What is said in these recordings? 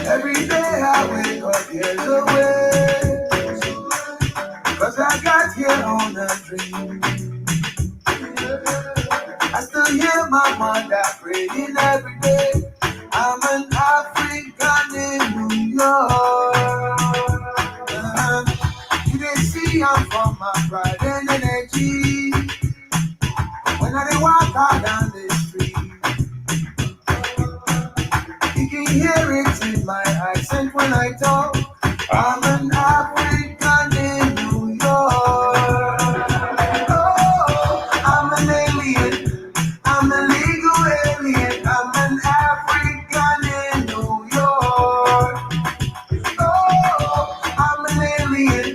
Every day I wake up years away, 'cause I got here on a dream. I still hear my mother praying every day. I'm an African in New York. You can see I'm from my pride and energy. When I dey walk out down the street, you can hear it in my accent when I talk. I'm an African in New York. Oh, I'm an alien. I'm a legal alien. I'm an African in New York. Oh, I'm an alien.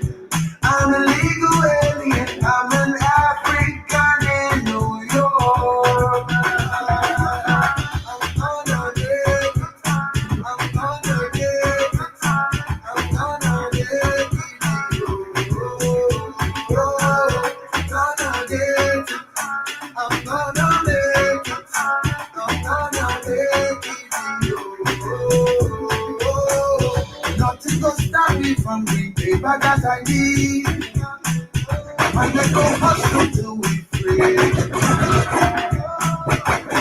I'm a legal alien. I'm an African in New York. I'm gonna live. I'm gonna live. I'm gonna live. Gonna live. I'm gonna live. I'm gonna live. Nothing gonna stop me from the paper that I need. And they go hustle till we free.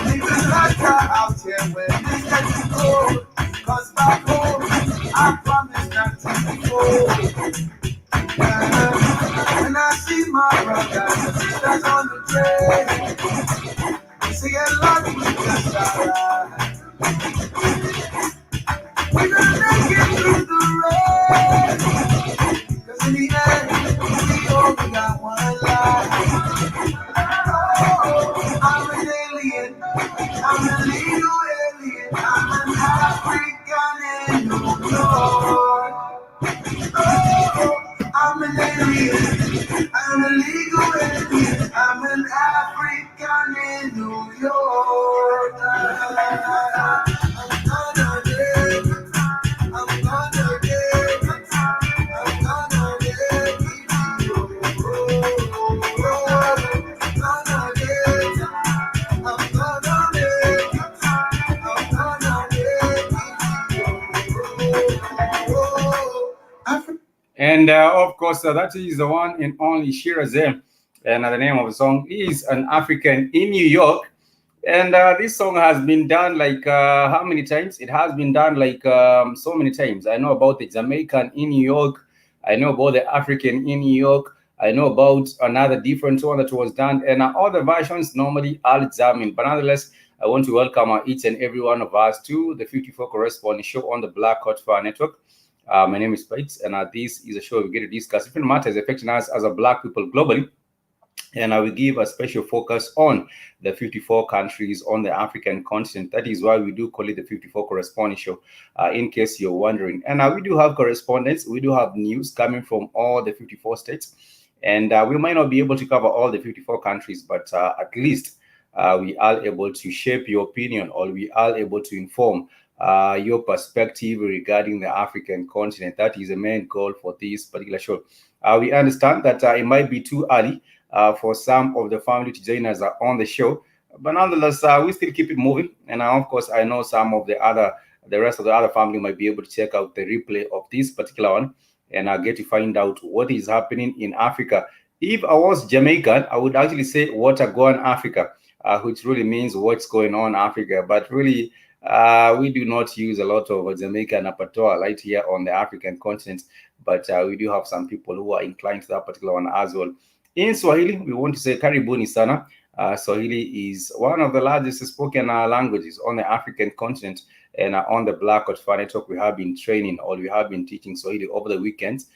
Living like out here when this gets cold. 'Cause back home, I promise not to be cold. When I see my brothers and sisters on the train, they say a lot we just alright. We're gonna make it through the rain. 'Cause in the end, we only got one life. Oh, I'm an alien. I'm a legal alien. I'm an African in New York. Oh, I'm an alien. I'm a legal alien. I'm an African in New York. I'm gonna live. I'm gonna live. I'm gonna live. Gonna live. I'm gonna live. I'm gonna live. And of course, that is the one and only Shirazem. And the name of the song is An African in New York. And this song has been done like how many times? It has been done like so many times. I know about the Jamaican in New York. I know about the African in New York. I know about another different one that was done. And all the versions normally are examined. But nonetheless, I want to welcome each and every one of us to the 54 Correspondent Show on the Black Hot Fire Network. My name is Pikes, and this is a show we get to discuss different matters affecting us as a Black people globally. And I will give a special focus on the 54 countries on the African continent. That is why we do call it the 54 Correspondent Show, in case you're wondering. And we do have correspondence. We do have news coming from all the 54 states. And we might not be able to cover all the 54 countries, but at least we are able to shape your opinion, or we are able to inform your perspective regarding the African continent. That is the main goal for this particular show. We understand that it might be too early for some of the family to join us on the show, but nonetheless, we still keep it moving. And of course, I know some of the rest of the other family might be able to check out the replay of this particular one and get to find out what is happening in Africa. If I was Jamaican, I would actually say what a go on Africa, which really means what's going on Africa. But really, we do not use a lot of Jamaican repertoire right here on the African continent, but we do have some people who are inclined to that particular one as well. In Swahili, we want to say Karibuni Sana. Swahili is one of the largest spoken languages on the African continent, and on the Black Hot Fire Network, we have been training, or we have been teaching Swahili over the weekends,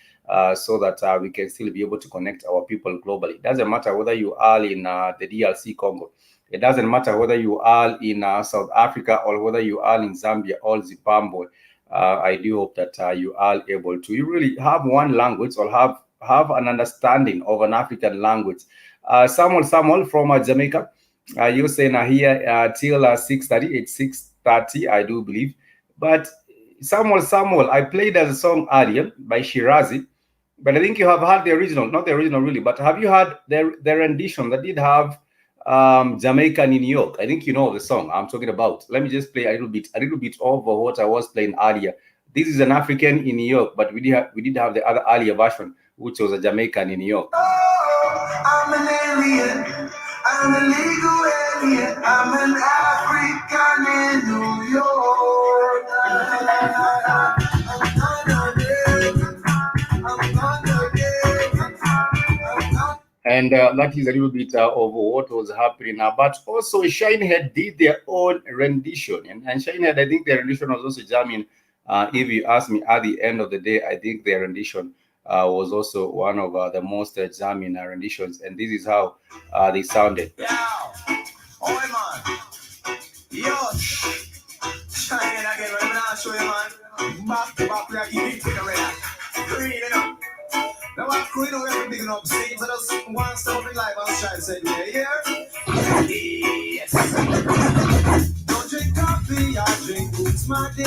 so that we can still be able to connect our people globally. It doesn't matter whether you are in the DRC Congo. It doesn't matter whether you are in South Africa, or whether you are in Zambia or Zimbabwe. I do hope that you are able to. You really have one language, or have an understanding of an African language. Samuel from Jamaica, you saying here till 6:30. It's 6:30, I do believe. But Samuel, I played as a song earlier by Shirazi. But I think you have had the original, not the original really, but have you had the rendition that did have Jamaican in New York? I think you know the song I'm talking about. Let me just play a little bit of what I was playing earlier. This is an African in New York, but we did have the other earlier version, which was a Jamaican in New York. Oh, I'm an alien. I'm a legal alien. I'm an African in New York. I'm gonna get. I'm gonna get. And that is a little bit of what was happening now. But also, Shinehead did their own rendition, and Shinehead, I think their rendition was also jamming. If you ask me, at the end of the day, I think their rendition was also one of the most jamming renditions, and this is how they sounded. Yeah. Oh, man. Yo. Shine again, let me not show you, man. Back to back, we are giving it away. Green, you know. Now, what crew, you know, we have to big enough scenes. So just one step up in life, I was trying to say, yeah, yeah. Yes. Don't drink coffee, I drink boots, my dear.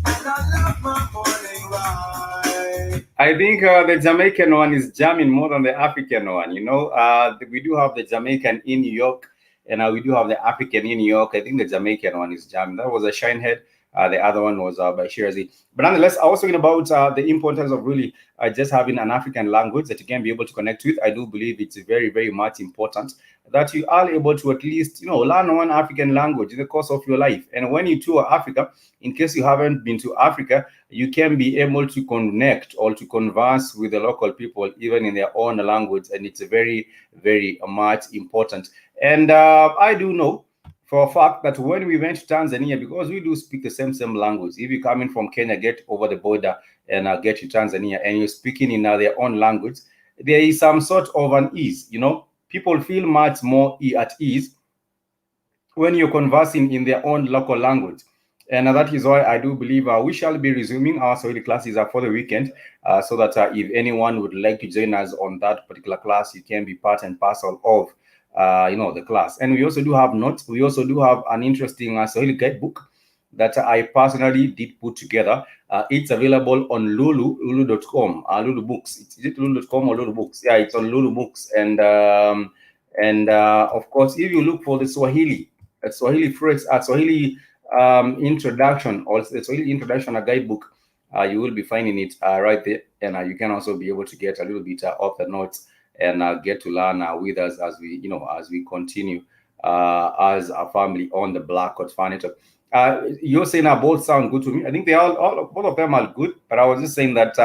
And I love my morning ride. I think the Jamaican one is jamming more than the African one. We do have the Jamaican in New York, and we do have the African in New York. I think the Jamaican one is jamming. That was a Shinehead. The other one was by Shirazi. But nonetheless, I was talking about the importance of really just having an African language that you can be able to connect with. I do believe it's very, very much important that you are able to at least, learn one African language in the course of your life. And when you tour Africa, in case you haven't been to Africa, you can be able to connect or to converse with the local people, even in their own language. And it's very, very much important. And I do know for a fact that when we went to Tanzania, because we do speak the same language, if you're coming from Kenya, get over the border and get to Tanzania, and you're speaking in their own language, there is some sort of an ease. People feel much more at ease when you're conversing in their own local language. And that is why I do believe we shall be resuming our Swahili classes for the weekend, so that if anyone would like to join us on that particular class, you can be part and parcel of the class. And we also do have notes. We also do have an interesting Swahili guidebook that I personally did put together. It's available on lulu.com, Lulu Books. Is it lulu.com or Lulu Books? Yeah, it's on Lulu Books. And of course, if you look for the Swahili phrase, Swahili introduction, or the Swahili introduction, a guidebook, you will be finding it right there. And you can also be able to get a little bit of the notes and get to learn with us as we continue as a family on the Black Hot Furniture. You're saying both sound good to me. I think they all both of them are good, but I was just saying that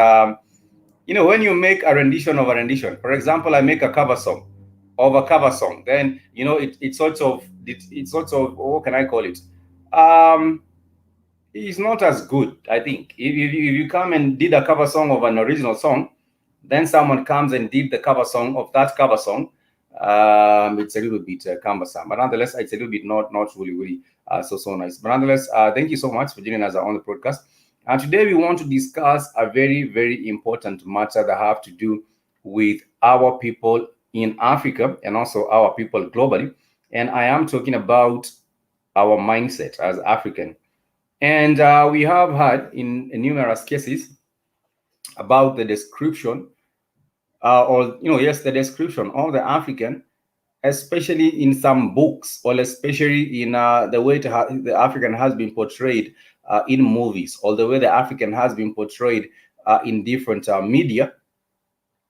when you make a rendition of a rendition, for example, I make a cover song of a cover song, then it's sort of what can I call it? It's not as good, I think. If you come and did a cover song of an original song, then someone comes and did the cover song of that cover song, it's a little bit cumbersome. But nonetheless, it's a little bit not really so nice. But nonetheless, thank you so much for joining us on the podcast. And today we want to discuss a very, very important matter that have to do with our people in Africa and also our people globally. And I am talking about our mindset as African. And we have had in numerous cases about the description, the description of the African, especially in some books, or especially in the way the African has been portrayed in movies, or the way the African has been portrayed in different media.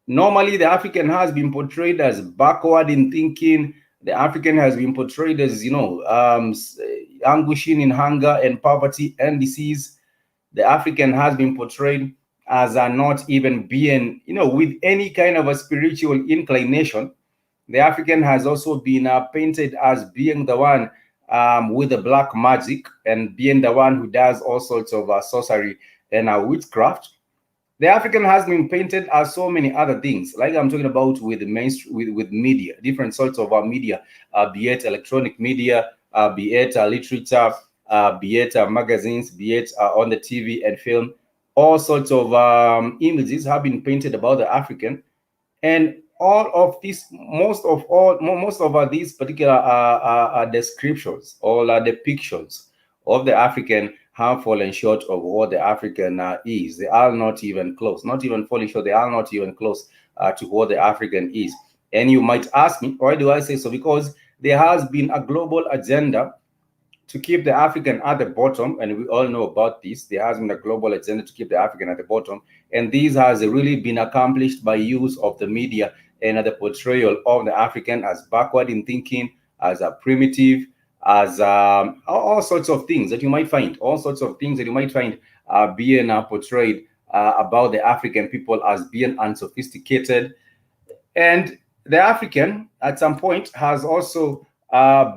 Normally, the African has been portrayed as backward in thinking. The African has been portrayed as, anguishing in hunger and poverty and disease. The African has been portrayed as not even being, with any kind of a spiritual inclination. The African has also been painted as being the one with the black magic and being the one who does all sorts of sorcery and witchcraft. The African has been painted as so many other things, like I'm talking about with with media, different sorts of media, be it electronic media, be it literature, be it magazines, be it on the TV and film. All sorts of images have been painted about the African, and all of these, most of these particular descriptions or depictions of the African have fallen short of what the African is. They are not even close, not even falling short. They are not even close to what the African is. And you might ask me, why do I say so? Because there has been a global agenda to keep the African at the bottom, and we all know about this. There has been a global agenda to keep the African at the bottom, and this has really been accomplished by use of the media and the portrayal of the African as backward in thinking, as a primitive, as all sorts of things that you might find, all sorts of things that you might find being portrayed about the African people as being unsophisticated. And the African, at some point, has also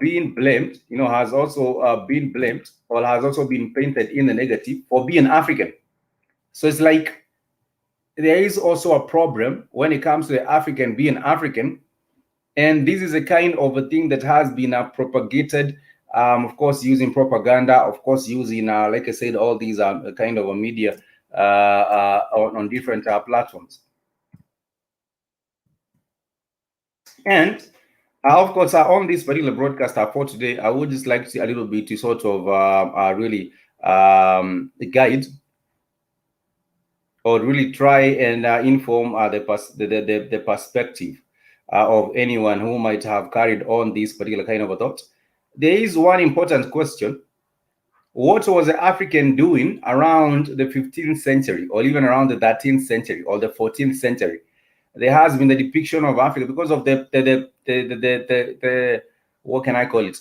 been blamed, has also been blamed or has also been painted in the negative for being African. So it's like there is also a problem when it comes to the African being African. And this is a kind of a thing that has been propagated, of course, using propaganda, of course, using, like I said, all these kind of a media on different platforms. And of course, on this particular broadcast for today, I would just like to see a little bit to sort of really guide or really try and inform the perspective of anyone who might have carried on this particular kind of a thought. There is one important question. What was the African doing around the 15th century or even around the 13th century or the 14th century? There has been the depiction of Africa because of the what can I call it?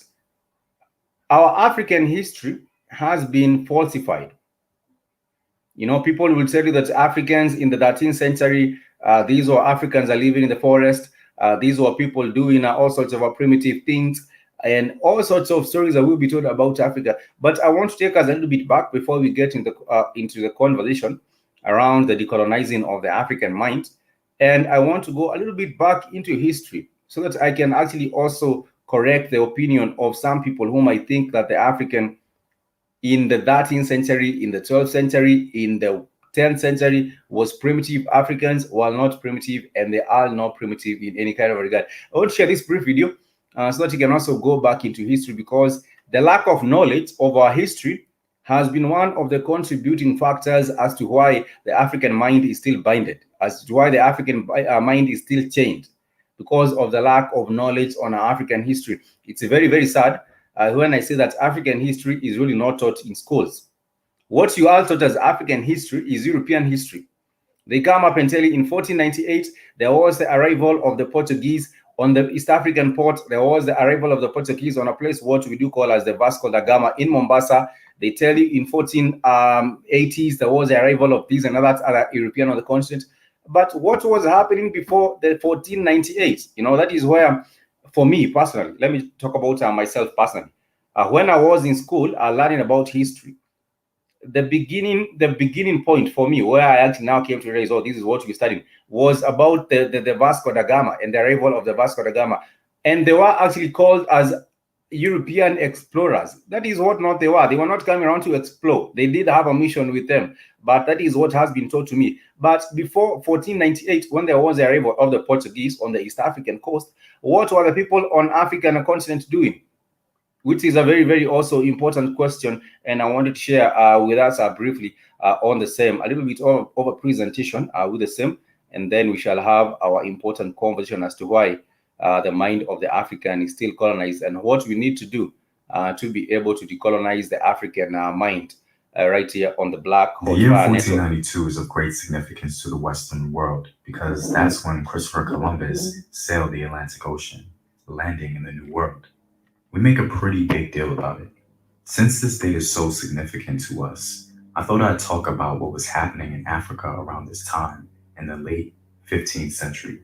Our African history has been falsified. People will tell you that Africans in the 13th century, these were Africans are living in the forest. These were people doing all sorts of primitive things and all sorts of stories that will be told about Africa. But I want to take us a little bit back before we get into the conversation around the decolonizing of the African mind. And I want to go a little bit back into history so that I can actually also correct the opinion of some people who might think that the African in the 13th century, in the 12th century, in the 10th century was primitive Africans, while not primitive, and they are not primitive in any kind of regard. I want to share this brief video so that you can also go back into history, because the lack of knowledge of our history has been one of the contributing factors as to why the African mind is still binded, as to why the African mind is still chained, because of the lack of knowledge on our African history. It's very, very sad when I say that African history is really not taught in schools. What you are taught as African history is European history. They come up and tell you in 1498, there was the arrival of the Portuguese on the East African port. There was the arrival of the Portuguese on a place what we do call as the Vasco da Gama in Mombasa. They tell you in 1480s, there was the arrival of these and other European on the continent. But what was happening before the 1498? That is where, for me personally, let me talk about myself personally. When I was in school, learning about history, the beginning point for me, where I actually now came to realize, oh, this is what we're studying, was about the Vasco da Gama and the arrival of the Vasco da Gama. And they were actually called as European explorers. That is what not they were. They were not coming around to explore. They did have a mission with them, but that is what has been taught to me. But before 1498, when there was the arrival of the Portuguese on the East African coast, what were the people on African continent doing? Which is a very, very also important question, and I wanted to share with us briefly on the same, a little bit of a presentation with the same, and then we shall have our important conversation as to why the mind of the African is still colonized and what we need to do to be able to decolonize the African mind right here on the Black The year 1492 is of great significance to the Western world because that's when Christopher Columbus sailed the Atlantic Ocean, landing in the New World. We make a pretty big deal about it. Since this date is so significant to us, I thought I'd talk about what was happening in Africa around this time in the late 15th century.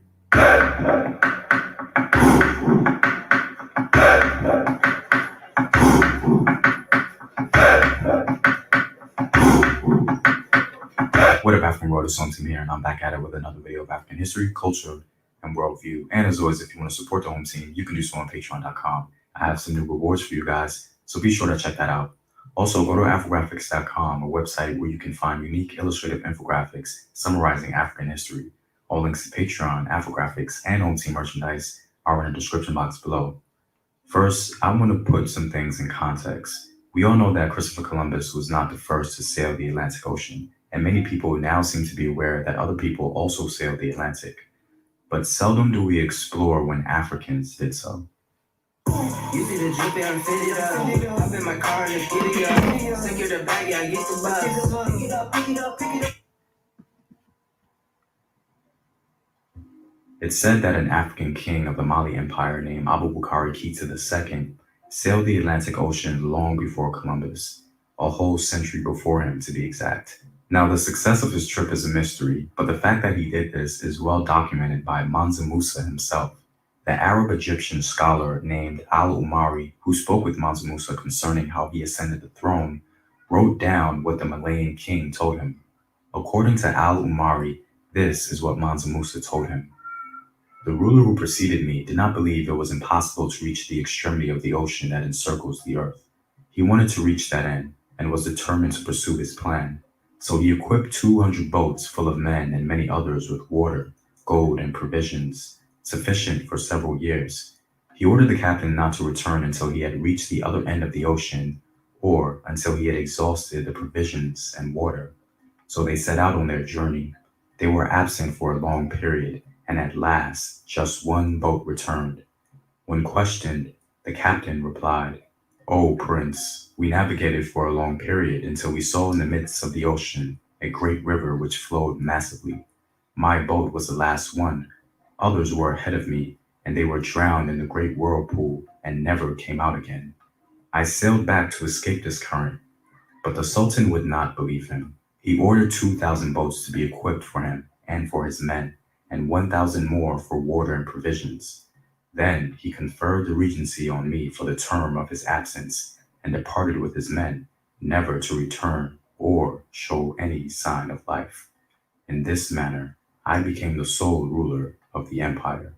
What up, African World? It's Team here, and I'm back at it with another video of African history, culture, and worldview. And as always, if you want to support the home team, you can do so on patreon.com. I have some new rewards for you guys, so be sure to check that out. Also, go to afrographics.com, a website where you can find unique illustrative infographics summarizing African history. All links to Patreon, Afrographics, and home team merchandise are in the description box below. First, I want to put some things in context. We all know that Christopher Columbus was not the first to sail the Atlantic Ocean, and many people now seem to be aware that other people also sailed the Atlantic. But seldom do we explore when Africans did so. You see the drip, yeah, I'm fitted up. Hop in my car, let's get it up. Secure the bag, yeah, get the bus. Pick it up, pick it up, pick it up. It's said that an African king of the Mali Empire named Abubakar Keita II sailed the Atlantic Ocean long before Columbus, a whole century before him to be exact. Now, the success of his trip is a mystery, but the fact that he did this is well documented by Mansa Musa himself. The Arab Egyptian scholar named Al Umari, who spoke with Mansa Musa concerning how he ascended the throne, wrote down what the Malayan king told him. According to Al Umari, this is what Mansa Musa told him. The ruler who preceded me did not believe it was impossible to reach the extremity of the ocean that encircles the earth. He wanted to reach that end and was determined to pursue his plan. So he equipped 200 boats full of men and many others with water, gold, and provisions, sufficient for several years. He ordered the captain not to return until he had reached the other end of the ocean or until he had exhausted the provisions and water. So they set out on their journey. They were absent for a long period, and at last just one boat returned. When questioned, the captain replied, "O Prince, we navigated for a long period until we saw in the midst of the ocean a great river which flowed massively. My boat was the last one. Others were ahead of me, and they were drowned in the great whirlpool and never came out again. I sailed back to escape this current, but the Sultan would not believe him. He ordered 2,000 boats to be equipped for him and for his men, and 1,000 more for water and provisions. Then he conferred the regency on me for the term of his absence, and departed with his men, never to return or show any sign of life. In this manner, I became the sole ruler of the empire."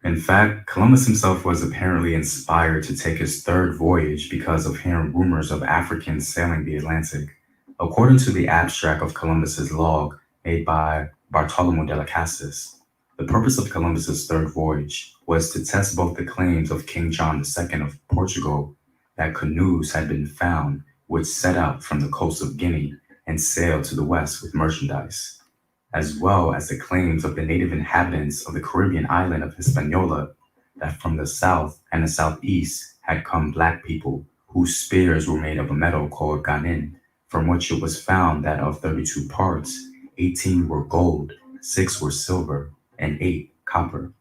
In fact, Columbus himself was apparently inspired to take his third voyage because of hearing rumors of Africans sailing the Atlantic. According to the abstract of Columbus's log made by Bartolomeo de las Casas, the purpose of Columbus's third voyage was to test both the claims of King John II of Portugal that canoes had been found which set out from the coast of Guinea and sailed to the west with merchandise, as well as the claims of the native inhabitants of the Caribbean island of Hispaniola that from the south and the southeast had come black people whose spears were made of a metal called ganin, from which it was found that of 32 parts, 18 were gold, 6 were silver, and 8 copper.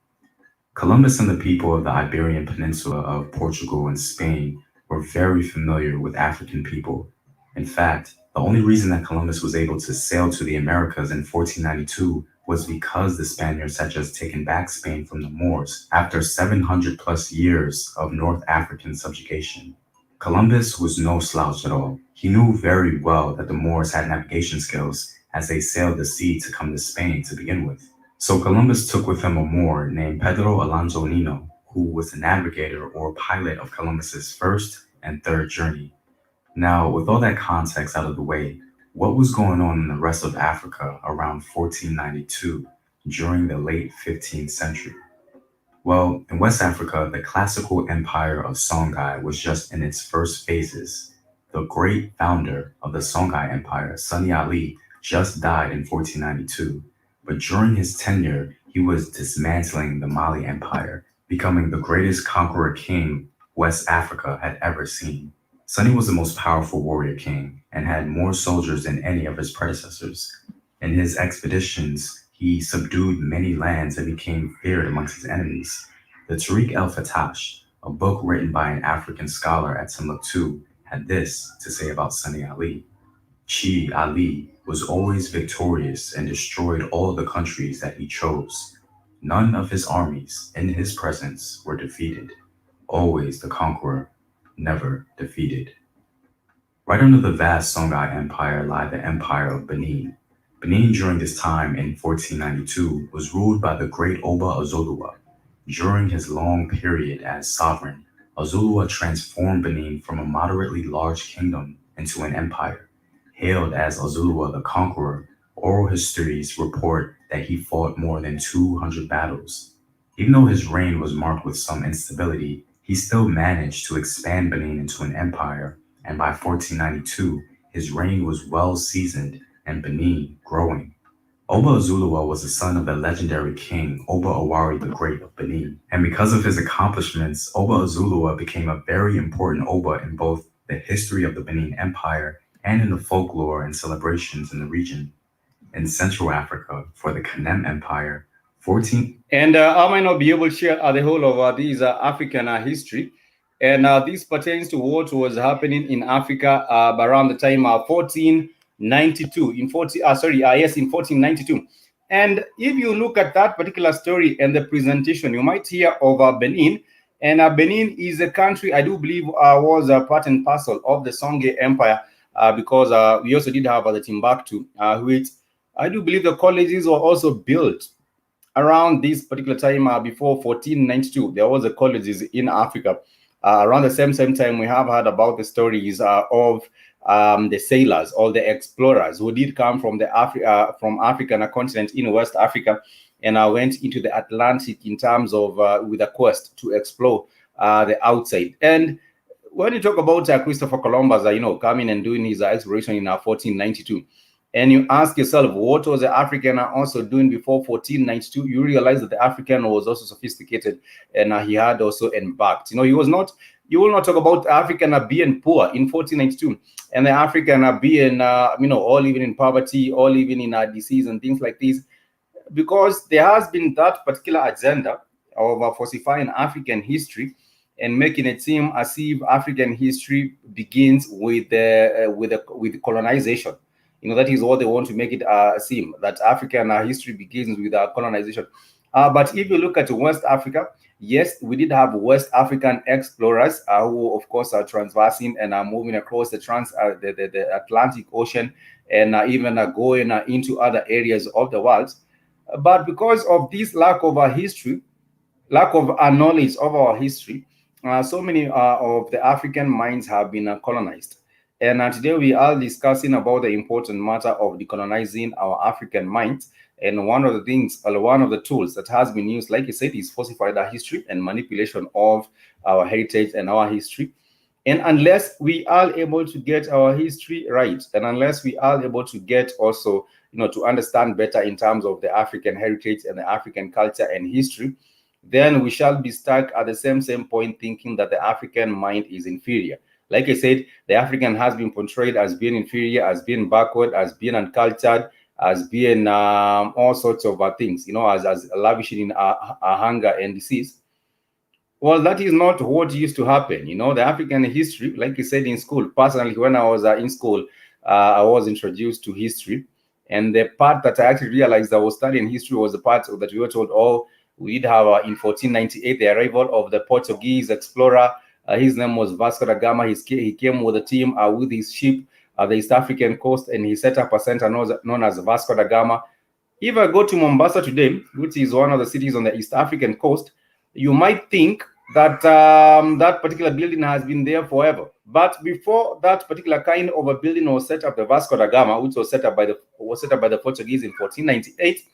Columbus and the people of the Iberian Peninsula of Portugal and Spain were very familiar with African people. In fact, the only reason that Columbus was able to sail to the Americas in 1492 was because the Spaniards had just taken back Spain from the Moors after 700 plus years of North African subjugation. Columbus was no slouch at all. He knew very well that the Moors had navigation skills as they sailed the sea to come to Spain to begin with. So Columbus took with him a Moor named Pedro Alonso Nino, who was the navigator or pilot of Columbus's first and third journey. Now, with all that context out of the way, what was going on in the rest of Africa around 1492 during the late 15th century? Well, in West Africa, the classical empire of Songhai was just in its first phases. The great founder of the Songhai Empire, Sunny Ali, just died in 1492, but during his tenure, he was dismantling the Mali Empire, becoming the greatest conqueror king West Africa had ever seen. Sunny was the most powerful warrior king and had more soldiers than any of his predecessors. In his expeditions, he subdued many lands and became feared amongst his enemies. The Tariq el-Fatash, a book written by an African scholar at Timbuktu, had this to say about Sunny Ali. Chi Ali was always victorious and destroyed all the countries that he chose. None of his armies in his presence were defeated. Always the conqueror, never defeated. Right under the vast Songhai Empire lie the Empire of Benin. Benin during this time in 1492 was ruled by the great Oba Azolua. During his long period as sovereign, Azolua transformed Benin from a moderately large kingdom into an empire. Hailed as Azulua the Conqueror, oral histories report that he fought more than 200 battles. Even though his reign was marked with some instability, he still managed to expand Benin into an empire and by 1492, his reign was well seasoned and Benin growing. Oba Azulua was the son of the legendary king Oba Awari the Great of Benin, and because of his accomplishments, Oba Azulua became a very important Oba in both the history of the Benin Empire and in the folklore and celebrations in the region. In Central Africa, for the Kanem Empire, 14. And I might not be able to share the whole of these African history. And this pertains to what was happening in Africa around the time 1492. In 40, yes, in 1492. And if you look at that particular story and the presentation, you might hear of Benin. And Benin is a country I do believe was a part and parcel of the Songhai Empire because we also did have the Timbuktu, which I do believe the colleges were also built around this particular time before 1492. There was a colleges in Africa. Around the same time, we have heard about the stories of the sailors or the explorers who did come from the from African continent in West Africa and went into the Atlantic in terms of with a quest to explore the outside. And when you talk about Christopher Columbus, coming and doing his exploration in 1492, and you ask yourself, what was the African also doing before 1492? You realize that the African was also sophisticated and he had also embarked. He was not, you will not talk about African being poor in 1492 and the African being, all living in poverty, all living in disease and things like this, because there has been that particular agenda of falsifying African history and making it seem as if African history begins with colonization. That is what they want to make it seem, that African history begins with colonization. But if you look at West Africa, yes, we did have West African explorers who, of course, are transversing and are moving across the Atlantic Ocean and even going into other areas of the world. But because of this lack of history, lack of knowledge of our history, so many of the African minds have been colonized. And today we are discussing about the important matter of decolonizing our African minds. And one of the things, or one of the tools that has been used, like I said, is falsified history and manipulation of our heritage and our history. And unless we are able to get our history right, and unless we are able to get also, to understand better in terms of the African heritage and the African culture and history, then we shall be stuck at the same point thinking that the African mind is inferior. Like I said, the African has been portrayed as being inferior, as being backward, as being uncultured, as being all sorts of things, as lavishing in hunger and disease. Well, that is not what used to happen. The African history, like I said in school, personally, when I was in school, I was introduced to history. And the part that I actually realized I was studying history was the part that we were told, oh, we did have in 1498 the arrival of the Portuguese explorer. His name was Vasco da Gama. He came with a team with his ship at the East African coast, and he set up a center known as Vasco da Gama. If I go to Mombasa today, which is one of the cities on the East African coast, you might think that that particular building has been there forever. But before that particular kind of a building was set up, the Vasco da Gama, which was set up by the Portuguese in 1498,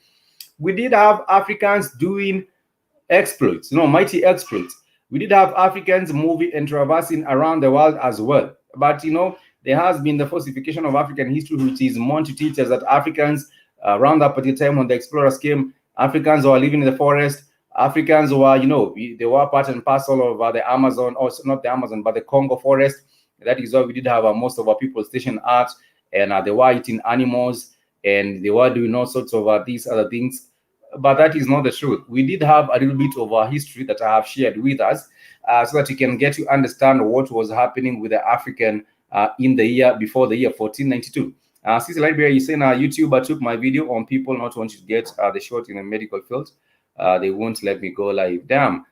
we did have Africans doing exploits, mighty exploits. We did have Africans moving and traversing around the world as well. But there has been the falsification of African history, which is meant to teach us that Africans around that particular time when the explorers came, Africans were living in the forest. Africans were, they were part and parcel of the Amazon, or not the Amazon, but the Congo forest. That is why we did have most of our people stationed at, and they were eating animals, and they were doing all sorts of these other things. But that is not the truth. We did have a little bit of our history that I have shared with us so that you can get to understand what was happening with the African in the year before the year 1492. Sister Liberia, you saying YouTuber took my video on people not wanting to get the shot in the medical field. They won't let me go live. Damn.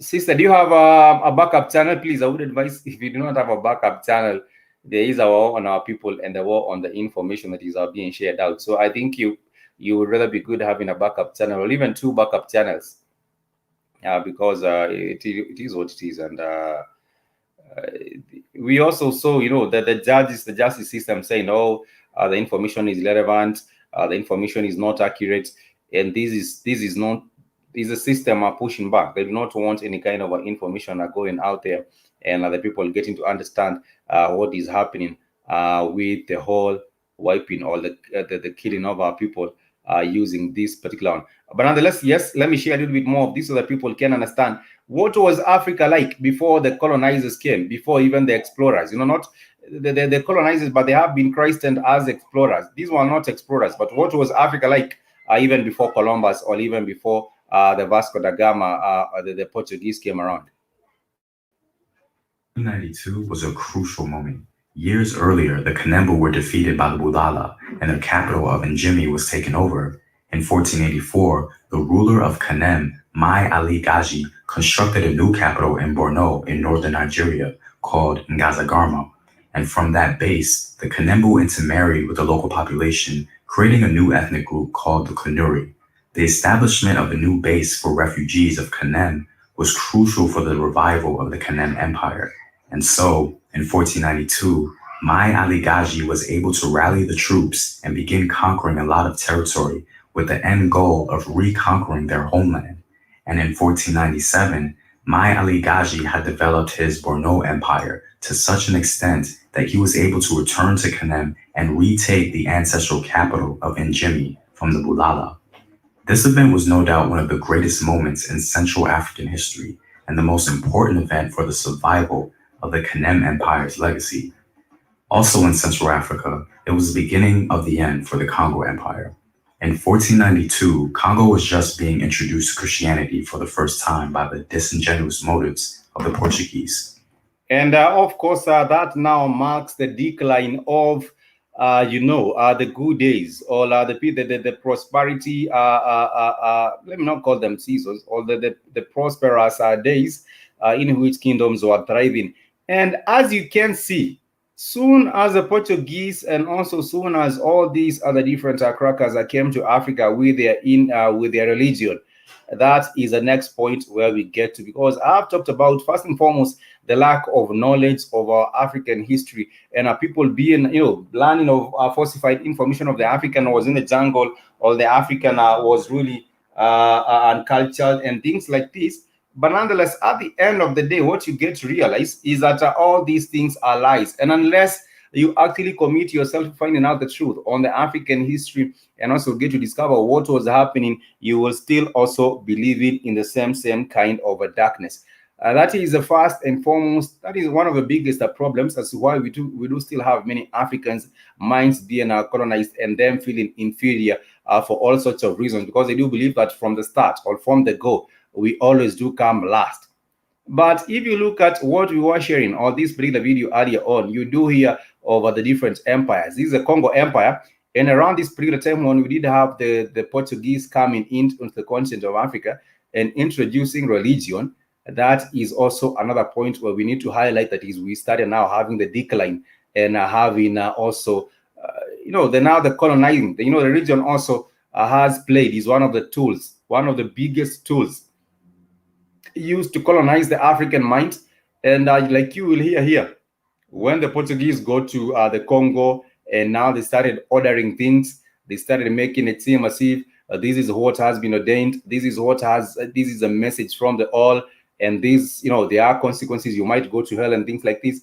Sister, do you have a backup channel? Please, I would advise, if you do not have a backup channel, there is a war on our people and the war on the information that is being shared out. So I think you would rather be good having a backup channel or even two backup channels because it is what it is. And we also saw, that the justice system saying, no, the information is irrelevant, the information is not accurate, and this is not. Is a system pushing back. They do not want any kind of information going out there and the people getting to understand what is happening with the whole wiping or the killing of our people using this particular one. But nonetheless, yes, let me share a little bit more of this so that people can understand what was Africa like before the colonizers came, before even the explorers. Not the colonizers, but they have been christened as explorers. These were not explorers, but what was Africa like even before Columbus or even before the Vasco da Gama, the Portuguese came around? 1892 was a crucial moment. Years earlier, the Kanembu were defeated by the Bulala, and their capital of Njimi was taken over. In 1484, the ruler of Kanem, Mai Ali Gaji, constructed a new capital in Borno in northern Nigeria called Ngazagarma. And from that base, the Kanembu intermarried with the local population, creating a new ethnic group called the Kanuri. The establishment of a new base for refugees of Kanem was crucial for the revival of the Kanem Empire. And so, in 1492, Mai Ali Gaji was able to rally the troops and begin conquering a lot of territory with the end goal of reconquering their homeland. And in 1497, Mai Ali Gaji had developed his Borno Empire to such an extent that he was able to return to Kanem and retake the ancestral capital of Njimi from the Bulala. This event was no doubt one of the greatest moments in Central African history and the most important event for the survival of the Kanem Empire's legacy. Also in Central Africa, it was the beginning of the end for the Congo Empire. In 1492, Congo was just being introduced to Christianity for the first time by the disingenuous motives of the Portuguese. And of course, that now marks the decline of, the good days, or the prosperity. Let me not call them seasons, or the prosperous days in which kingdoms were thriving. And as you can see, soon as the Portuguese and also soon as all these other different crackers came to Africa with their religion, that is the next point where we get to, because I've talked about first and foremost the lack of knowledge of our African history, and people being learning of falsified information of the African was in the jungle, or the African was really uncultured and things like this. But nonetheless, at the end of the day, what you get to realize is that all these things are lies, and unless you actually commit yourself to finding out the truth on the African history and also get to discover what was happening, you will still also be living in the same kind of a darkness. That is the first and foremost. That is one of the biggest problems as to why we do still have many Africans' minds being colonized and them feeling inferior for all sorts of reasons, because they do believe that from the start or from the go, we always do come last. But if you look at what we were sharing on this particular video earlier on, you do hear over the different empires. This is the Congo Empire. And around this particular time when we did have the Portuguese coming into the continent of Africa and introducing religion, that is also another point where we need to highlight that is we started now having the decline and having also, the colonizing. The religion also has played, is one of the tools, one of the biggest tools used to colonize the African mind. And like you will hear here, when the Portuguese go to the Congo and now they started ordering things, they started making it seem as if this is what has been ordained, this is a message from the all, and this, there are consequences, you might go to hell and things like this.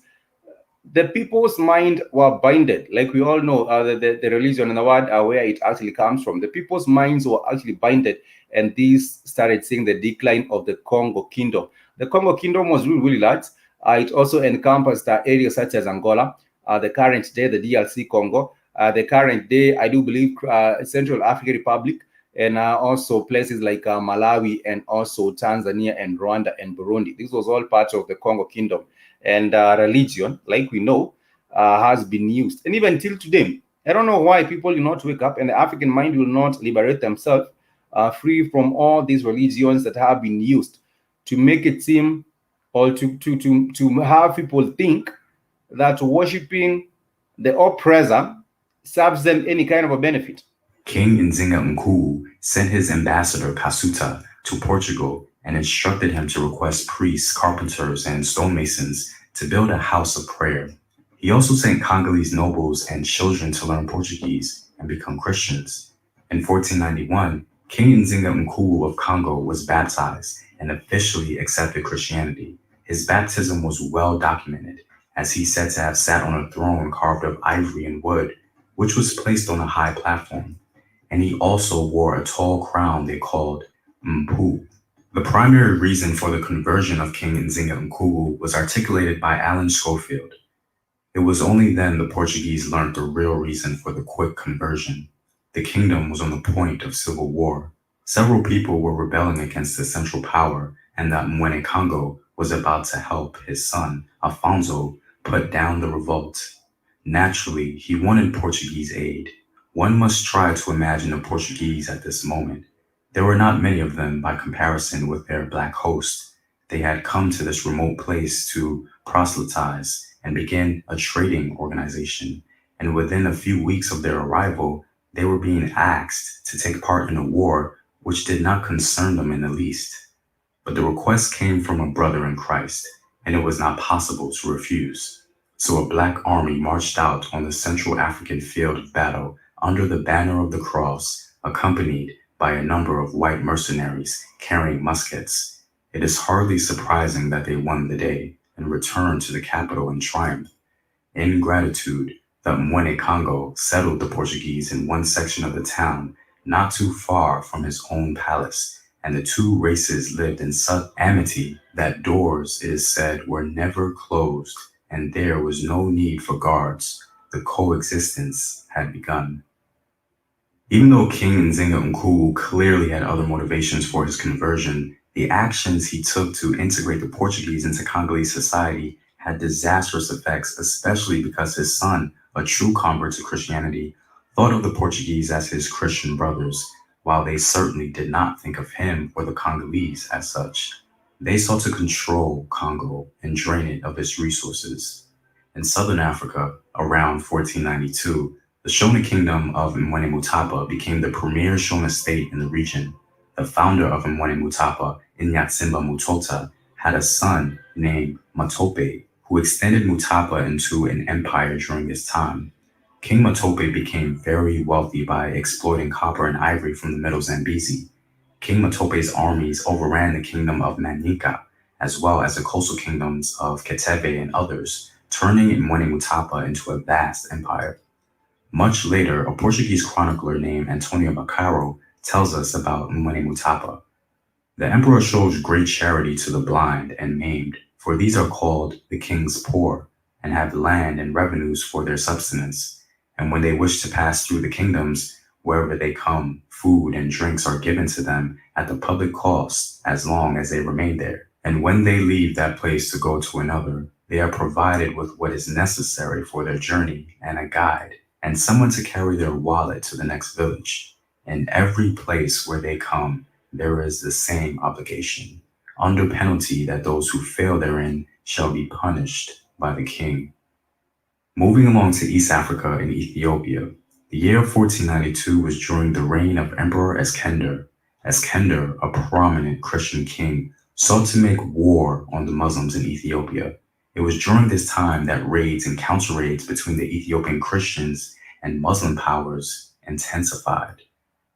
The people's mind were binded, like we all know, the religion and the word where it actually comes from. The people's minds were actually binded, and these started seeing the decline of the Congo Kingdom. The Congo Kingdom was really, really large. It also encompassed areas such as Angola, the current day, the DRC Congo, the current day, I do believe, Central African Republic, and also places like Malawi and also Tanzania and Rwanda and Burundi. This was all part of the Congo Kingdom. And religion, like we know, has been used. And even till today, I don't know why people do not wake up and the African mind will not liberate themselves free from all these religions that have been used to make it seem, or to have people think that worshiping the oppressor serves them any kind of a benefit. King Nzinga Nkulu sent his ambassador Kasuta to Portugal and instructed him to request priests, carpenters, and stonemasons to build a house of prayer. He also sent Congolese nobles and children to learn Portuguese and become Christians. In 1491, King Nzinga Nkulu of Congo was baptized and officially accepted Christianity. His baptism was well documented, as he's said to have sat on a throne carved of ivory and wood, which was placed on a high platform, and he also wore a tall crown they called mpu. The primary reason for the conversion of King Nzinga Mkulu was articulated by Alan Schofield. It was only then the Portuguese learned the real reason for the quick conversion. The kingdom was on the point of civil war. Several people were rebelling against the central power, and that Mwene Congo was about to help his son, Afonso, put down the revolt. Naturally, he wanted Portuguese aid. One must try to imagine the Portuguese at this moment. There were not many of them by comparison with their black host. They had come to this remote place to proselytize and begin a trading organization, and within a few weeks of their arrival, they were being asked to take part in a war which did not concern them in the least. But the request came from a brother in Christ, and it was not possible to refuse. So a black army marched out on the Central African field of battle under the banner of the cross, accompanied by a number of white mercenaries carrying muskets. It is hardly surprising that they won the day and returned to the capital in triumph. In gratitude, the Mwene Congo settled the Portuguese in one section of the town not too far from his own palace, and the two races lived in such amity that doors, it is said, were never closed, and there was no need for guards. The coexistence had begun. Even though King Nzinga Nkulu clearly had other motivations for his conversion, the actions he took to integrate the Portuguese into Congolese society had disastrous effects, especially because his son, a true convert to Christianity, thought of the Portuguese as his Christian brothers, while they certainly did not think of him or the Congolese as such. They sought to control Congo and drain it of its resources. In southern Africa, around 1492, the Shona kingdom of Mwene Mutapa became the premier Shona state in the region. The founder of Mwene Mutapa, Inyatsimba Mutota, had a son named Matope, who extended Mutapa into an empire during this time. King Matope became very wealthy by exploiting copper and ivory from the Middle Zambezi. King Matope's armies overran the kingdom of Manika, as well as the coastal kingdoms of Ketebe and others, turning Mwene Mutapa into a vast empire. Much later, a Portuguese chronicler named Antonio Bacaro tells us about Mwene Mutapa. The emperor shows great charity to the blind and maimed, for these are called the king's poor, and have land and revenues for their subsistence. And when they wish to pass through the kingdoms, wherever they come, food and drinks are given to them at the public cost as long as they remain there. And when they leave that place to go to another, they are provided with what is necessary for their journey and a guide, and someone to carry their wallet to the next village. In every place where they come, there is the same obligation, under penalty that those who fail therein shall be punished by the king. Moving along to East Africa and Ethiopia, the year 1492 was during the reign of Emperor Eskender. Eskender, a prominent Christian king, sought to make war on the Muslims in Ethiopia. It was during this time that raids and counter-raids between the Ethiopian Christians and Muslim powers intensified.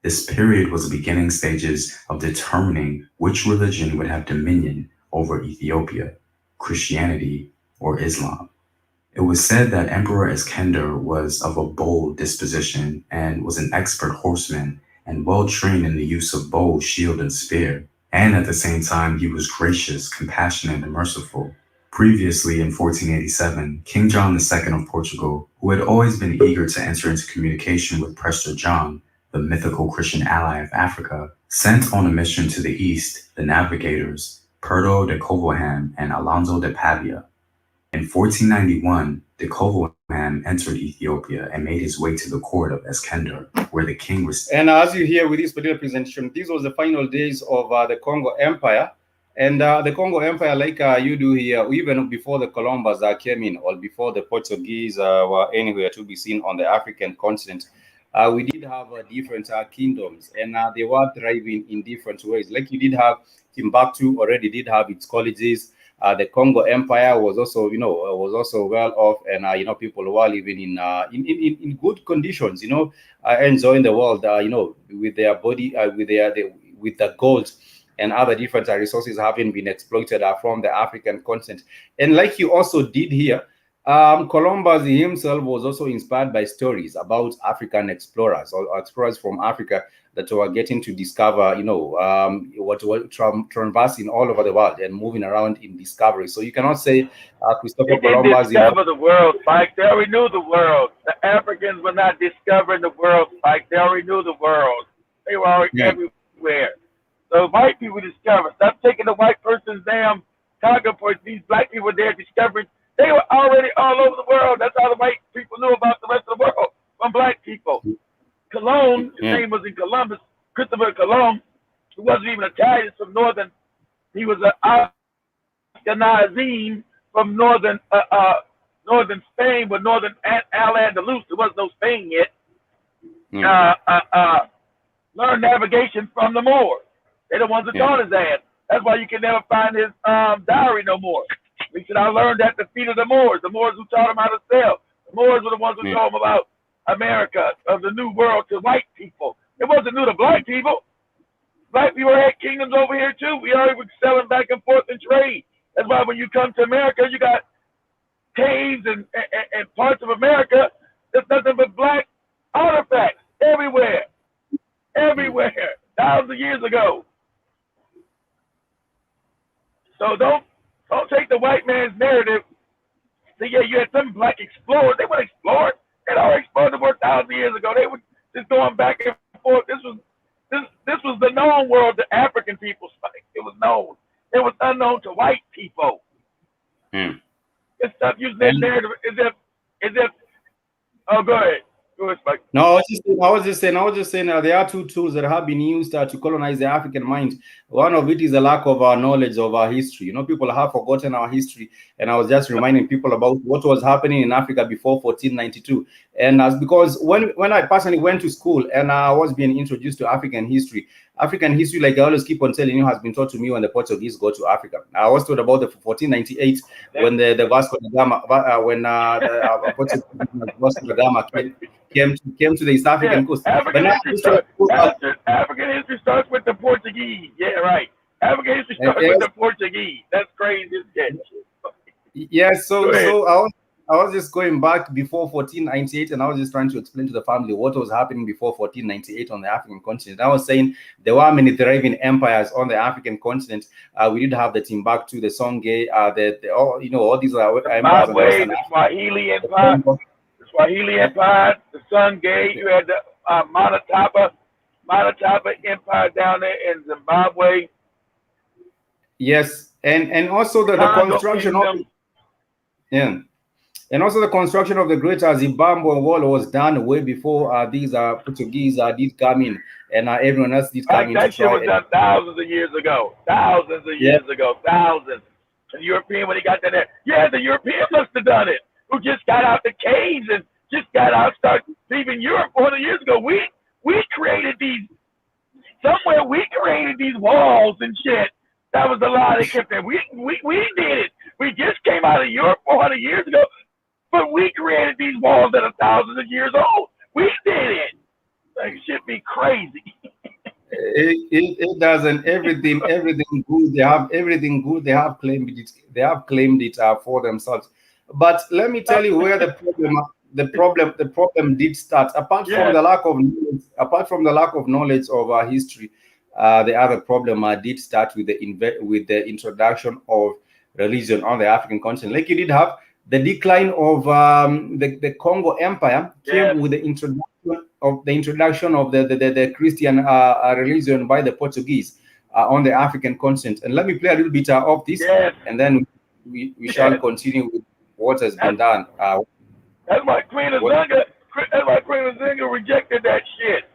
This period was the beginning stages of determining which religion would have dominion over Ethiopia, Christianity or Islam. It was said that Emperor Iskender was of a bold disposition and was an expert horseman and well trained in the use of bow, shield, and spear. And at the same time, he was gracious, compassionate, and merciful. Previously, in 1487, King John II of Portugal, who had always been eager to enter into communication with Prester John, the mythical Christian ally of Africa, sent on a mission to the east the navigators Perdo de Covoham and Alonso de Pavia. In 1491, de Covoham entered Ethiopia and made his way to the court of Eskender, where the king was. And as you hear with this particular presentation, this was the final days of the Congo Empire. And the Congo Empire, like you do here, even before the Columbus came in, or before the Portuguese were anywhere to be seen on the African continent, we did have different kingdoms, and they were thriving in different ways. Like you did have Timbuktu already did have its colleges. The Congo Empire was also, was also well off, and people were living in good conditions, enjoying the world, with their body, with the gold and other different resources having been exploited from the African continent. And like you also did here, Columbus himself was also inspired by stories about African explorers or explorers from Africa that were getting to discover, what were traversing all over the world and moving around in discovery. So you cannot say Christopher They didn't Columbus. discover the world, Spike. They already knew the world. The Africans were not discovering the world, Spike. They already knew the world. They were already everywhere. So white people discovered. Stop taking the white person's damn cargo points. These black people there discovering. They were already all over the world. That's how the white people knew about the rest of the world from black people. Cologne, his name was in Columbus, Christopher Columbus, who wasn't even Italian, from northern. He was an Ashkenazim from northern Spain, but northern Al-Andalus. There was no Spain yet. Learned navigation from the Moors. They're the ones that taught his ass. That's why you can never find his diary no more. He said, I learned at the feet of the Moors who taught him how to sail. The Moors were the ones who told him about America, of the new world to white people. It wasn't new to black people. Black people had kingdoms over here too. We already were selling back and forth in trade. That's why when you come to America, you got caves and parts of America. There's nothing but black artifacts everywhere. Everywhere. Thousands of years ago. So don't take the white man's narrative. So yeah, you had some black explorers. They weren't explorers. They already explored the world thousands of years ago. They were just going back and forth. This was the known world to African people. It was known. It was unknown to white people. This stuff using that narrative is if oh, go ahead. Go ahead, Spike. No, I was just saying there are two tools that have been used to colonize the African mind. One of it is a lack of our knowledge of our history. People have forgotten our history, and I was just reminding people about what was happening in Africa before 1492. And because when I personally went to school and I was being introduced to African history, like I always keep on telling you, has been taught to me when the Portuguese go to Africa. I was told about the 1498 when the Vasco da Gama, the Portuguese Vasco da Gama came to the East African coast. African history starts with the Portuguese. Yeah, right. African history starts with the Portuguese. That's crazy as shit. Yes, so I was just going back before 1498, and I was just trying to explain to the family what was happening before 1498 on the African continent. I was saying there were many thriving empires on the African continent. We did have the Timbuktu, the Songhai, all these empires. The Swahili Empire, the Songhai. You had the Manatapa Empire down there in Zimbabwe. Yes, and also the construction of and also the construction of the Greater Zimbabwe Wall was done way before these Portuguese did come in, and everyone else did come in. That shit was done thousands of years ago. Thousands of years ago. Thousands. The European, when he got there, the European must have done it. Who just got out the caves and just got out, started leaving Europe 400 years ago. We created these. Somewhere we created these walls and shit. That was the lie they kept there. We did it. We just came out of Europe 400 years ago. But we created these walls that are thousands of years old. We did it. Like, shit be crazy. It doesn't. Everything good. They have everything good. They have claimed it. They have claimed it for themselves. But let me tell you where the problem did start. Apart from the lack of knowledge of our history, the other problem did start with the introduction of religion on the African continent. Like you did have. The decline of the Congo Empire came with the introduction of the Christian religion by the Portuguese on the African continent. And let me play a little bit of this, and then we shall continue with what has been done. That's why Queen Azinga rejected that shit.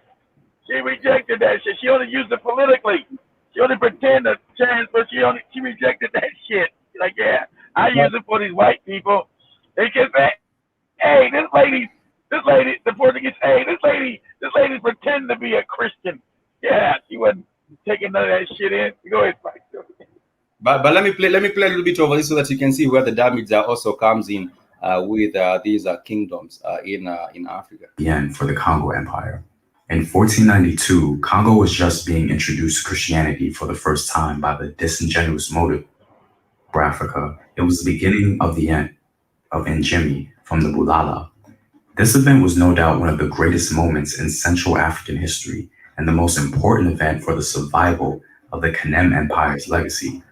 She rejected that shit. She only used it politically. She only pretended to change, but she rejected that shit. Like, I use it for these white people. They can say, hey, this lady, the Portuguese, hey, this lady pretending to be a Christian. Yeah, she wasn't taking none of that shit in. Go ahead, Spike. But let me play a little bit over this so that you can see where the damage also comes in with these kingdoms in Africa. For the Congo Empire. In 1492, Congo was just being introduced to Christianity for the first time by the disingenuous motive for Africa. It was the beginning of the end of Njimi from the Bulala. This event was no doubt one of the greatest moments in Central African history and the most important event for the survival of the Kanem Empire's legacy.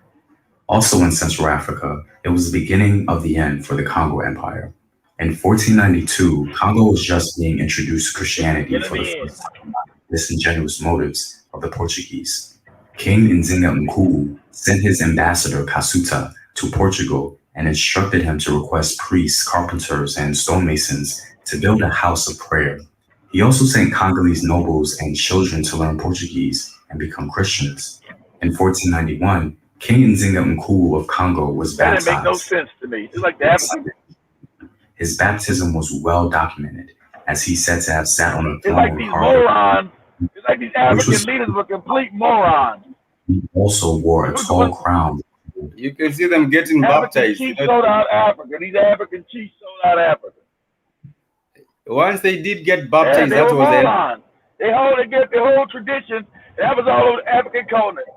Also in Central Africa, it was the beginning of the end for the Congo Empire. In 1492, Congo was just being introduced to Christianity Get for him the in. first time by the disingenuous motives of the Portuguese. King Nzinga Mkulu sent his ambassador Kasuta to Portugal and instructed him to request priests, carpenters, and stonemasons to build a house of prayer. He also sent Congolese nobles and children to learn Portuguese and become Christians. In 1491, King Nzinga Mkulu of Congo was That didn't make no baptized. sense to me. It's like the African. His baptism was well documented, as he's said to have sat on a It's like throne these carved, morons. It's like these which African was leaders were complete morons. he also wore a What's tall crown. You can see them getting African baptized. chiefs sold out Africa. These African chiefs sold out Africa. Once they did get Yeah, baptized, they that were was it. morons. They get the whole tradition. That was all over the African continent.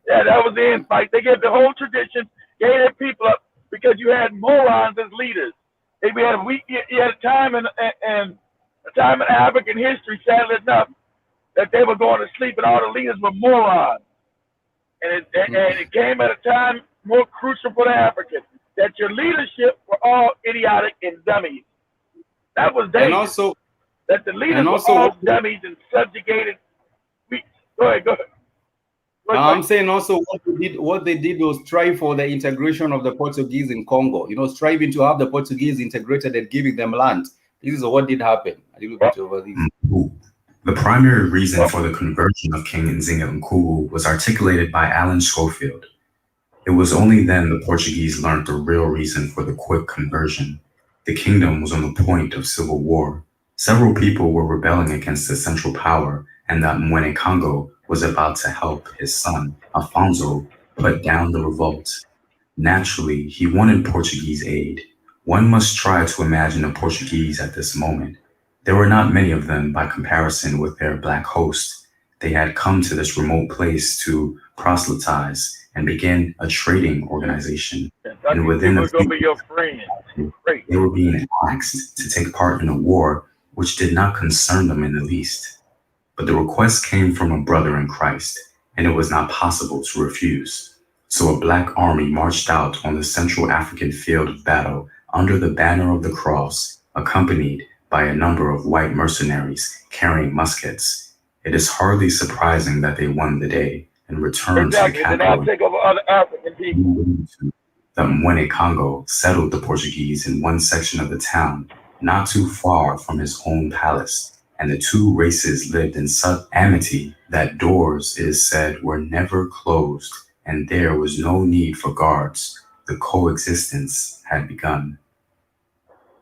Yeah, that was the infight. They gave the whole tradition, gave their people up because you had morons as leaders. We had you had a time in African history, sadly enough, that they were going to sleep and all the leaders were morons. And it came at a time more crucial for the Africans that your leadership were all idiotic and dummies. That was And dangerous. also, That the leaders and were also, all dummies and subjugated. Go ahead. Go ahead, I'm Mike. saying also what they did was strive for the integration of the Portuguese in Congo. Striving to have the Portuguese integrated and giving them land. This is what did happen. A little bit over this. The primary reason for the conversion of King Nzinga Mkulu was articulated by Alan Schofield. It was only then the Portuguese learned the real reason for the quick conversion. The kingdom was on the point of civil war. Several people were rebelling against the central power, and that Mwene Congo was about to help his son, Afonso, put down the revolt. Naturally, he wanted Portuguese aid. One must try to imagine the Portuguese at this moment. There were not many of them by comparison with their black host. They had come to this remote place to proselytize and begin a trading organization. And within people a are going to few be your friends. Great. they were being asked to take part in a war which did not concern them in the least. But the request came from a brother in Christ, and it was not possible to refuse. So a black army marched out on the Central African field of battle under the banner of the cross, accompanied by a number of white mercenaries carrying muskets. It is hardly surprising that they won the day and returned to the Exactly. Then I'll capital. take over other African people. The Mwene Congo settled the Portuguese in one section of the town, not too far from his own palace, and the two races lived in such amity that doors, it is said, were never closed, and there was no need for guards. The coexistence had begun.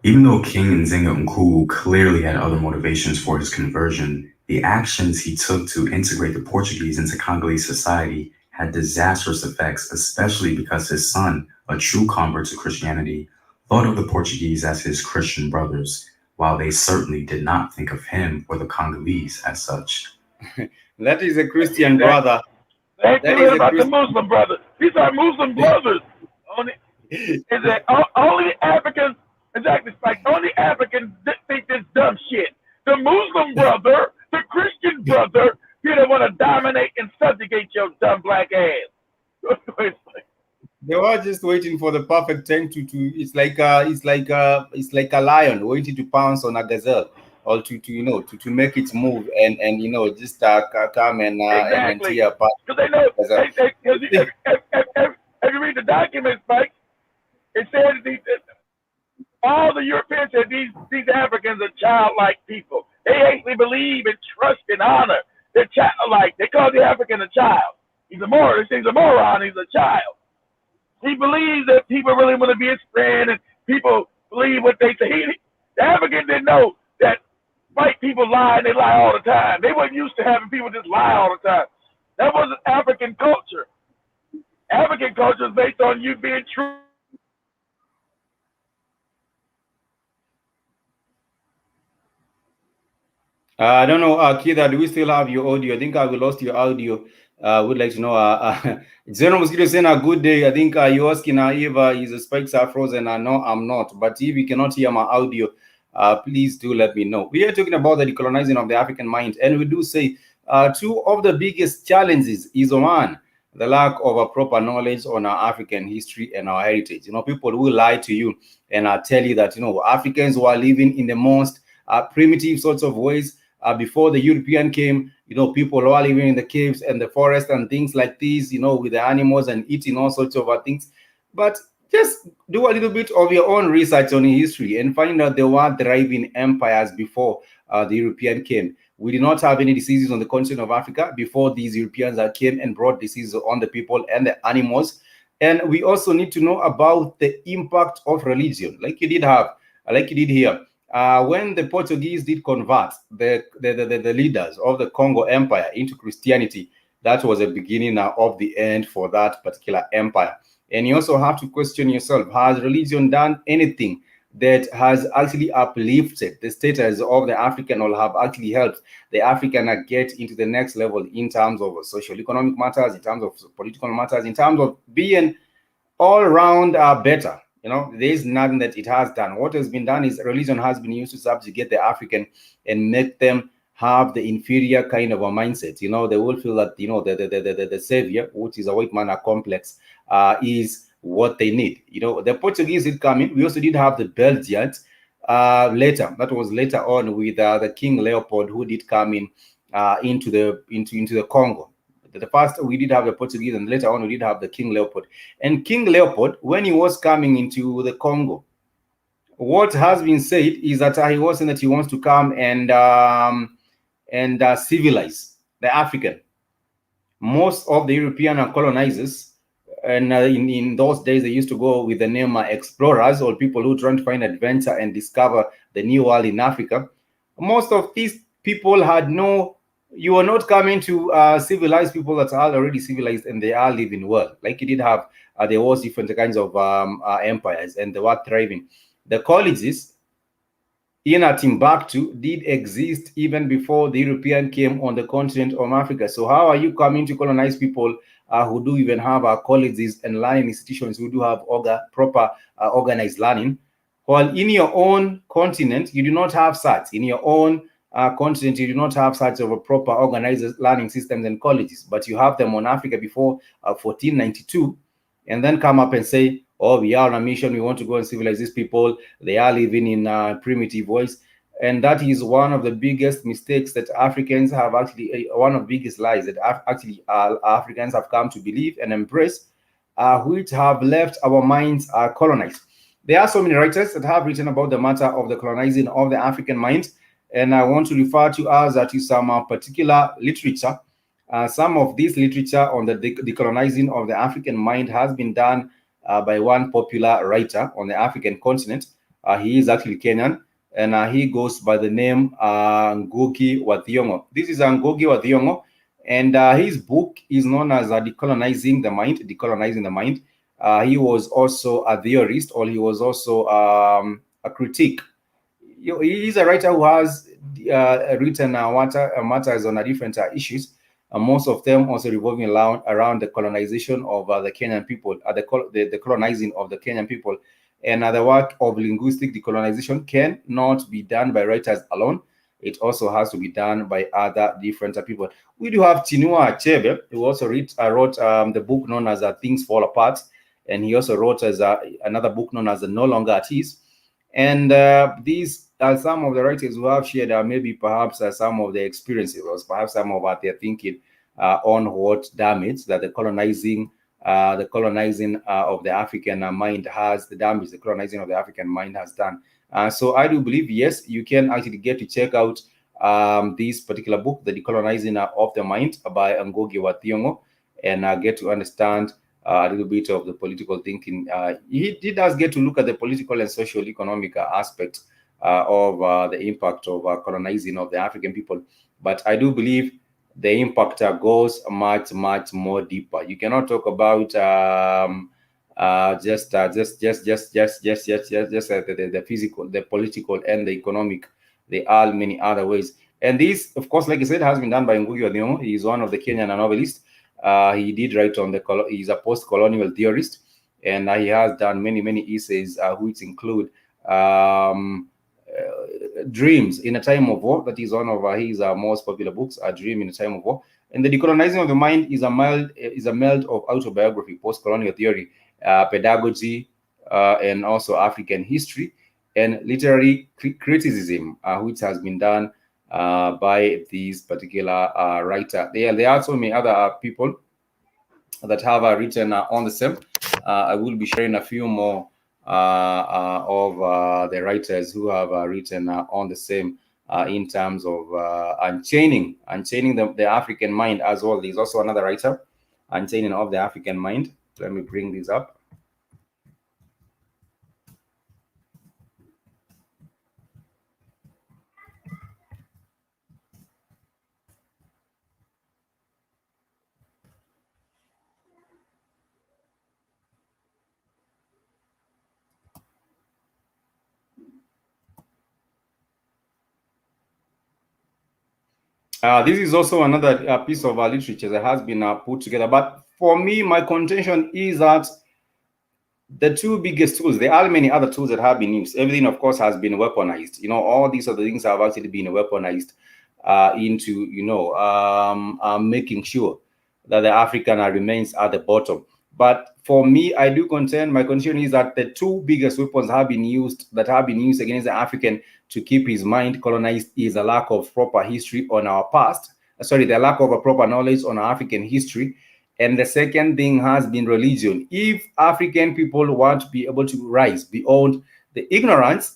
Even though King Nzinga Mkulu clearly had other motivations for his conversion, the actions he took to integrate the Portuguese into Congolese society had disastrous effects, especially because his son, a true convert to Christianity, thought of the Portuguese as his Christian brothers, while they certainly did not think of him or the Congolese as such. That is a Christian brother. They That ain't is a about the Christian. Muslim brothers. These are Muslim brothers. Is that only Africans? Exactly, like only Africans think this dumb shit. The Muslim brother, the Christian brother, you don't want to dominate and subjugate your dumb black ass. They were just waiting for the perfect time to it's like a lion waiting to pounce on a gazelle or to make it move and just come and Exactly. tear apart Because they know, the gazelle. if you read the documents, Mike, it said all the Europeans said these Africans are childlike people. They actually believe in trust and honor. They're childlike. They call the African a child. He's a moron. He's a moron. He's a child. He believes that people really want to be his friend and people believe what they say. The African didn't know that white people lie and they lie all the time. They weren't used to having people just lie all the time. That wasn't African culture. African culture is based on you being true. I don't know, Kida, do we still have your audio? I think we lost your audio. Would like to know. Zeno Mosquito saying a good day. I think you're asking if his spikes are frozen. No, I'm not. But if you cannot hear my audio, please do let me know. We are talking about the decolonizing of the African mind, and we do say two of the biggest challenges is one, the lack of a proper knowledge on our African history and our heritage. People will lie to you and tell you that Africans were living in the most primitive sorts of ways before the European came. People were living in the caves and the forest and things like these, with the animals and eating all sorts of things. But just do a little bit of your own research on history and find out there were thriving empires before the European came. We did not have any diseases on the continent of Africa before these Europeans came and brought diseases on the people and the animals. And we also need to know about the impact of religion, like you did here. When the Portuguese did convert the leaders of the Congo Empire into Christianity, that was the beginning of the end for that particular empire. And you also have to question yourself, has religion done anything that has actually uplifted the status of the African, or have actually helped the African get into the next level in terms of social economic matters, in terms of political matters, in terms of being all round better? There is nothing that it has done. What has been done is religion has been used to subjugate the African and make them have the inferior kind of a mindset. They will feel that the savior, which is a white man complex, is what they need. The Portuguese did come in. We also did have the Belgians later. That was later on with the King Leopold, who did come in into the Congo. The first we did have the Portuguese, and later on we did have the King Leopold. And King Leopold, when he was coming into the Congo, what has been said is that he was saying that he wants to come and civilize the African. Most of the European colonizers, and in those days they used to go with the name explorers, or people who trying to find adventure and discover the new world in Africa. Most of these people had no, you are not coming to civilize people that are already civilized and they are living well. Like you did have, there was different kinds of empires and they were thriving. The colleges in Timbuktu did exist even before the European came on the continent of Africa. So how are you coming to colonize people who do even have colleges and learning institutions, who do have proper organized learning, while in your own continent you do not have such? In your own continent you do not have such of a proper organized learning systems and colleges, but you have them on Africa before 1492, and then come up and say, oh, we are on a mission, we want to go and civilize these people, they are living in primitive ways. And that is one of the biggest mistakes that Africans have actually, one of the biggest lies that actually Africans have come to believe and embrace, which have left our minds colonized. There are so many writers that have written about the matter of the colonizing of the African mind, and I want to refer to us to some particular literature. Some of this literature on the decolonizing of the African mind has been done by one popular writer on the African continent. He is actually Kenyan, and he goes by the name Ngugi wa Thiong'o. This is Ngugi wa Thiong'o, and his book is known as Decolonizing the Mind. Decolonizing the Mind. He was also a theorist, or he was also a critic. He is a writer who has written matters on different issues. Most of them also revolving around the colonization of the Kenyan people, the colonizing of the Kenyan people. And the work of linguistic decolonization cannot be done by writers alone. It also has to be done by other different people. We do have Chinua Achebe, who also wrote the book known as Things Fall Apart. And he also wrote another book known as No Longer At Ease. And these are some of the writers who have shared maybe perhaps some of their experiences, or perhaps some of what they're thinking on what damage that the colonizing of the African mind has, the damage the colonizing of the African mind has done. So I do believe, yes, you can actually get to check out this particular book, The Decolonizing of the Mind by Ngugi wa Thiong'o, and get to understand a little bit of the political thinking. He does get to look at the political and social economic aspect of the impact of colonizing of the African people. But I do believe the impact goes much more deeper. You cannot talk about just the physical, the political, and the economic. There are many other ways. And this, of course, like I said, has been done by Ngugi wa Thiong'o. He is one of the Kenyan novelists. He did write on he's a post-colonial theorist, and he has done many essays, which include Dreams in a Time of War. That is one of his most popular books, A Dream in a Time of War. And The Decolonizing of the Mind is a meld of autobiography, post-colonial theory, pedagogy, and also African history and literary criticism, which has been done by this particular writer. There are so many other people that have written on the same. I will be sharing a few more of the writers who have written on the same in terms of unchaining the African mind as well. There's also another writer, Unchaining of the African Mind. Let me bring this up. This is also another piece of literature that has been put together. But for me, my contention is that the two biggest tools, there are many other tools that have been used. Everything, of course, has been weaponized. All these other things have actually been weaponized into, making sure that the African remains at the bottom. But for me, I do contend, my contention is that the two biggest weapons that have been used against the African to keep his mind colonized is a lack of proper history on our past. The lack of a proper knowledge on our African history. And the second thing has been religion. If African people want to be able to rise beyond the ignorance,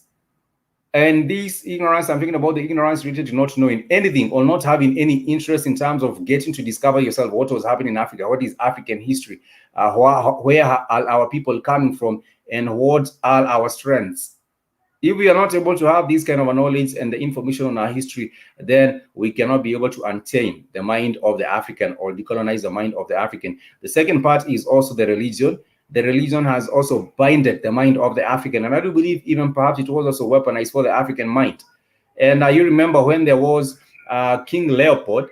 and this ignorance, I'm thinking about the ignorance related to not knowing anything or not having any interest in terms of getting to discover yourself what was happening in Africa, what is African history, where are our people coming from, and what are our strengths. If we are not able to have this kind of knowledge and the information on our history, then we cannot be able to unchain the mind of the African or decolonize the mind of the African. The second part is also the religion. The religion has also binded the mind of the African. And I do believe even perhaps it was also weaponized for the African mind. And you remember when there was King Leopold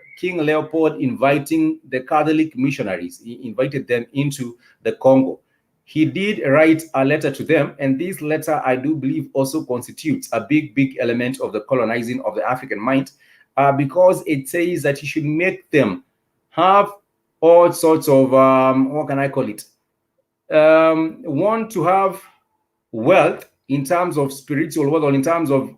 inviting the Catholic missionaries, he invited them into the Congo. He did write a letter to them, and this letter, I do believe, also constitutes a big element of the colonizing of the African mind, because it says that he should make them have all sorts of, what can I call it, want to have wealth in terms of spiritual wealth, or in terms of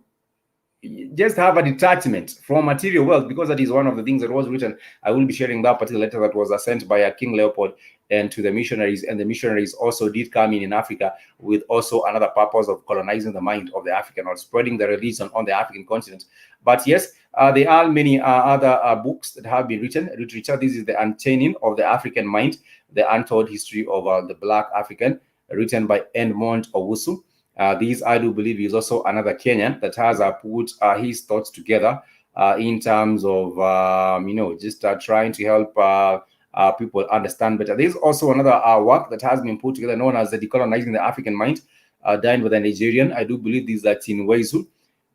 just have a detachment from material wealth, because that is one of the things that was written. I will be sharing that particular letter that was sent by King Leopold and to the missionaries, and the missionaries also did come in Africa with also another purpose of colonizing the mind of the African, or spreading the religion on the African continent. But yes, there are many other books that have been written, literature. This is The Unchaining of the African Mind, the Untold History of the Black African, written by Edmond Owusu. This, I do believe, is also another Kenyan that has put his thoughts together in terms of, just trying to help people understand better. There's also another work that has been put together known as the Decolonizing the African Mind, done with a Nigerian. I do believe this is Chinwezu.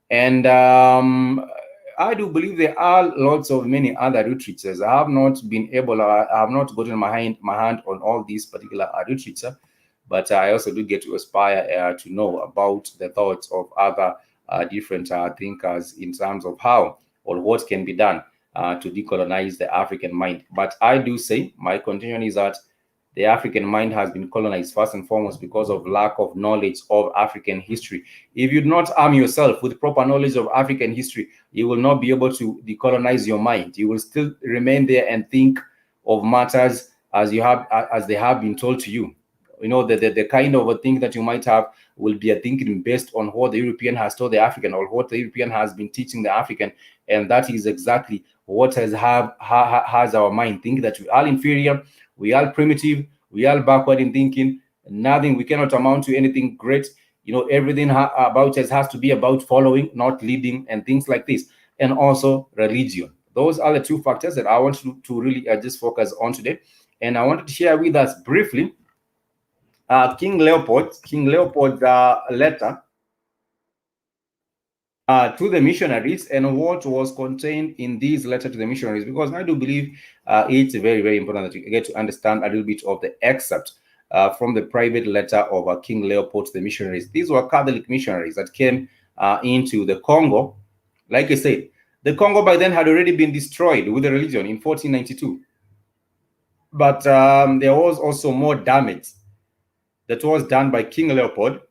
And I do believe there are lots of many other literatures. I have not gotten my hand on all these particular literature. But I also do get to aspire to know about the thoughts of other different thinkers in terms of how or what can be done to decolonize the African mind. But I do say my contention is that the African mind has been colonized first and foremost because of lack of knowledge of African history. If you do not arm yourself with proper knowledge of African history, you will not be able to decolonize your mind. You will still remain there and think of matters as they have been told to you. The kind of a thing that you might have will be a thinking based on what the European has told the African, or what the European has been teaching the African. And that is exactly what has our mind think that we are inferior, we are primitive, we are backward in thinking, nothing, we cannot amount to anything great. Everything about us has to be about following, not leading, and things like this. And also religion. Those are the two factors that I want to really just focus on today. And I wanted to share with us briefly King Leopold's letter to the missionaries and what was contained in these letters to the missionaries, because I do believe it's very, very important that you get to understand a little bit of the excerpt from the private letter of King Leopold to the missionaries. These were Catholic missionaries that came into the Congo. Like I said, the Congo by then had already been destroyed with the religion in 1492. But there was also more damage that was done by King Leopold.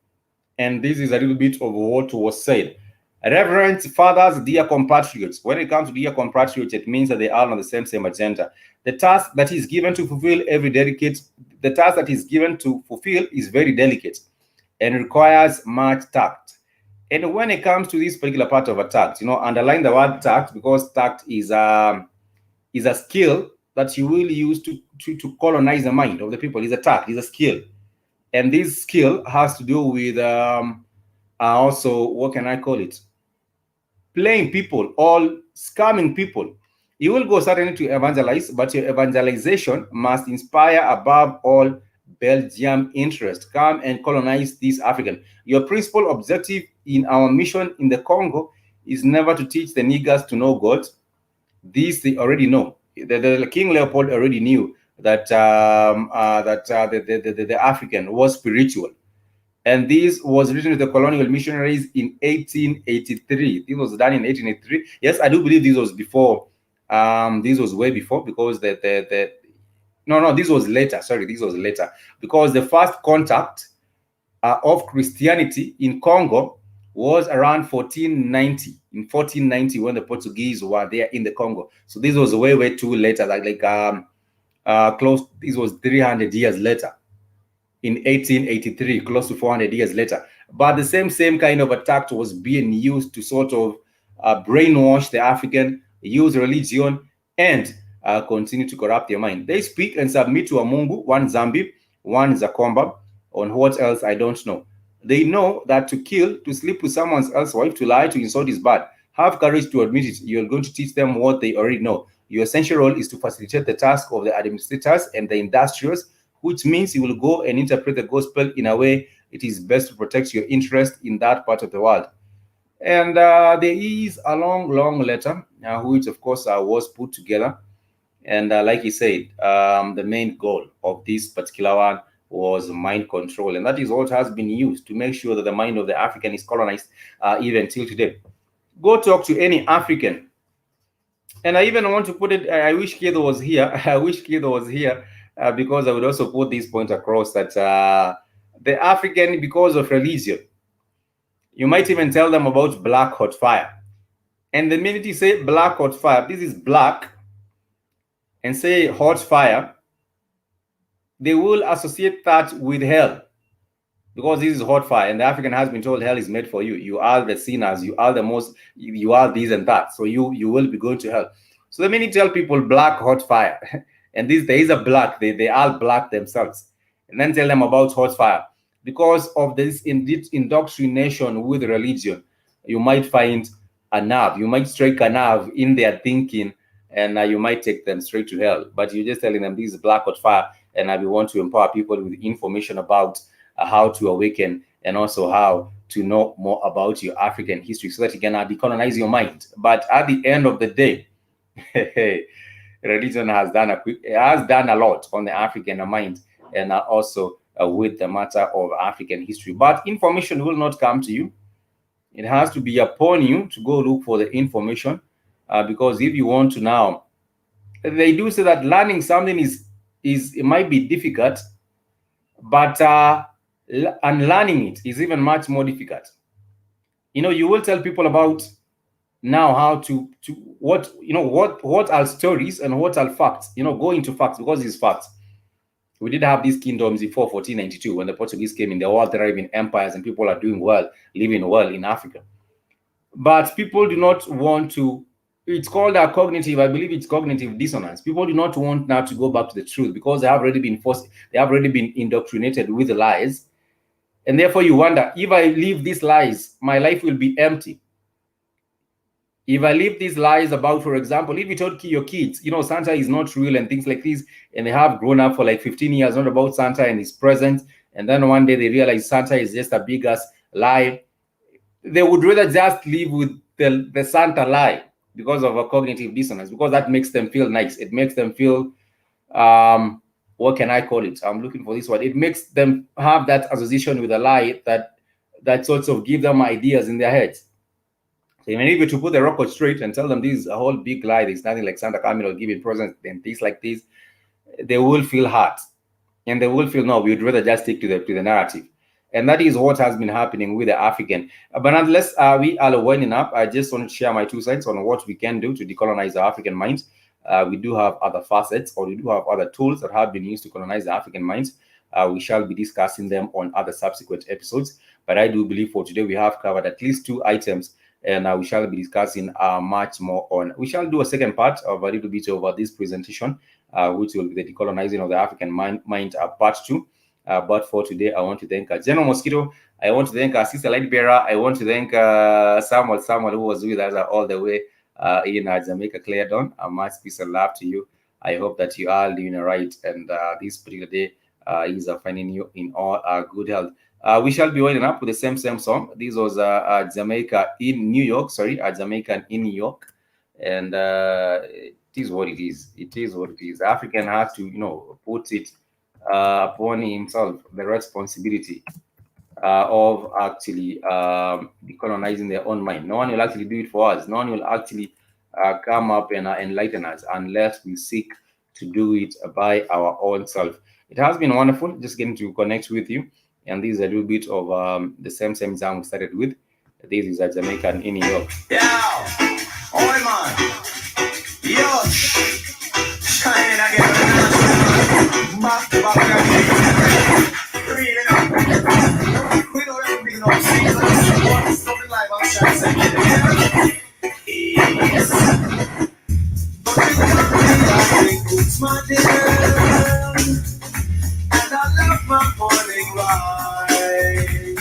And this is a little bit of what was said. Reverend fathers, dear compatriots. When it comes to dear compatriots, it means that they are on the same agenda. The task that is given to fulfill the task that is given to fulfill is very delicate and requires much tact. And when it comes to this particular part of a tact, underline the word tact, because tact is a skill that you will use to colonize the mind of the people. Is a tact, is a skill. And this skill has to do with also, what can I call it? Playing people or scamming people. You will go certainly to evangelize, but your evangelization must inspire above all Belgium interest. Come and colonize this African. Your principal objective in our mission in the Congo is never to teach the niggers to know God. This they already know. The King Leopold already knew that the African was spiritual. And this was written to the colonial missionaries in 1883. This was done in 1883. Yes, I do believe this was before. This was way before, because this was later. Sorry, this was later, because the first contact of Christianity in Congo was around 1490. In 1490, when the Portuguese were there in the Congo. So this was way too later. Close. This was 300 years later. In 1883, close to 400 years later. But the same kind of attack was being used to sort of brainwash the African, use religion, and continue to corrupt their mind. They speak and submit to a Mungu, one Zambi, one Zakomba, on what else I don't know. They know that to kill, to sleep with someone else's wife, to lie, to insult is bad. Have courage to admit it. You're going to teach them what they already know. Your essential role is to facilitate the task of the administrators and the industrials, which means you will go and interpret the gospel in a way it is best to protect your interest in that part of the world. And there is a long letter, which of course was put together. And like he said, the main goal of this particular one was mind control. And that is what has been used to make sure that the mind of the African is colonized even till today. Go talk to any African. And I even want to put it, I wish Kedo was here. I wish Kedo was here. Because I would also put this point across that the African, because of religion, you might even tell them about black hot fire. And the minute you say black hot fire, this is black, and say hot fire, they will associate that with hell, because this is hot fire. And the African has been told hell is made for you. You are the sinners. You are the most, you are this and that. So you will be going to hell. So the minute you tell people black hot fire, and there is a black, they are black themselves, and then tell them about hot fire, because of this indoctrination with religion, you might find a nerve, you might strike a nerve in their thinking, and you might take them straight to hell. But you're just telling them this is black hot fire, and we want to empower people with information about how to awaken, and also how to know more about your African history, so that you can decolonize your mind. But at the end of the day, religion has done a lot on the African mind, and also with the matter of African history. But information will not come to you. It has to be upon you to go look for the information, because if you want to now, they do say that learning something is it might be difficult, but unlearning it is even much more difficult. You will tell people about now how to what are stories and what are facts. Go into facts, because it's facts. We did have these kingdoms before 1492 when the Portuguese came in. They were all thriving empires, and people are doing well, living well in Africa. But people do not want to. It's called I believe it's cognitive dissonance. People do not want now to go back to the truth, because they have already been forced, they have already been indoctrinated with the lies. And therefore you wonder, if I leave these lies, my life will be empty. If I leave these lies about, for example, if you told your kids, Santa is not real and things like this, and they have grown up for like 15 years, not about Santa and his presence, and then one day they realize Santa is just a big ass lie, they would rather just live with the Santa lie because of a cognitive dissonance, because that makes them feel nice. It makes them feel, what can I call it? I'm looking for this word. It makes them have that association with a lie that sort of give them ideas in their heads. So even if you to put the record straight and tell them this is a whole big lie, there's nothing like Santa coming or giving presents and things like this, they will feel hurt, and they will feel no, we would rather just stick to the narrative. And that is what has been happening with the African. But unless we are winding up, I just want to share my 2 cents on what we can do to decolonize the African minds. We do have other facets, or we do have other tools that have been used to colonize the African minds. We shall be discussing them on other subsequent episodes. But I do believe for today we have covered at least 2 items, and we shall be discussing much more on. We shall do a second part of a little bit over this presentation, which will be the decolonizing of the African mind part 2. But for today, I want to thank General Mosquito. I want to thank Sister Lightbearer. I want to thank Samuel, who was with us all the way in Jamaica, Claire Dawn. Much peace and love to you. I hope that you are living right, and this particular day is finding you in all good health. We shall be winding up with the same song. This was Jamaica in New York. Sorry, Jamaican in New York, and it is what it is. It is what it is. African has to, put it upon himself the responsibility of actually decolonizing their own mind. No one will actually do it for us. No one will actually come up and enlighten us unless we seek to do it by our own self. It has been wonderful just getting to connect with you. And this is a little bit of the same exam we started with. This is a Jamaican in New York. Yeah, oi man, yo, shining again. Back to back, really now. We know that we know season. Something like that. Yes. But I think it's my day. And I love my morning ride.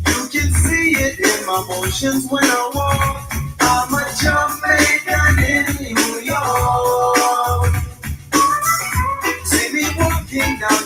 You can see it in my motions when I walk. I'm a Jamaican in New York. See me walking down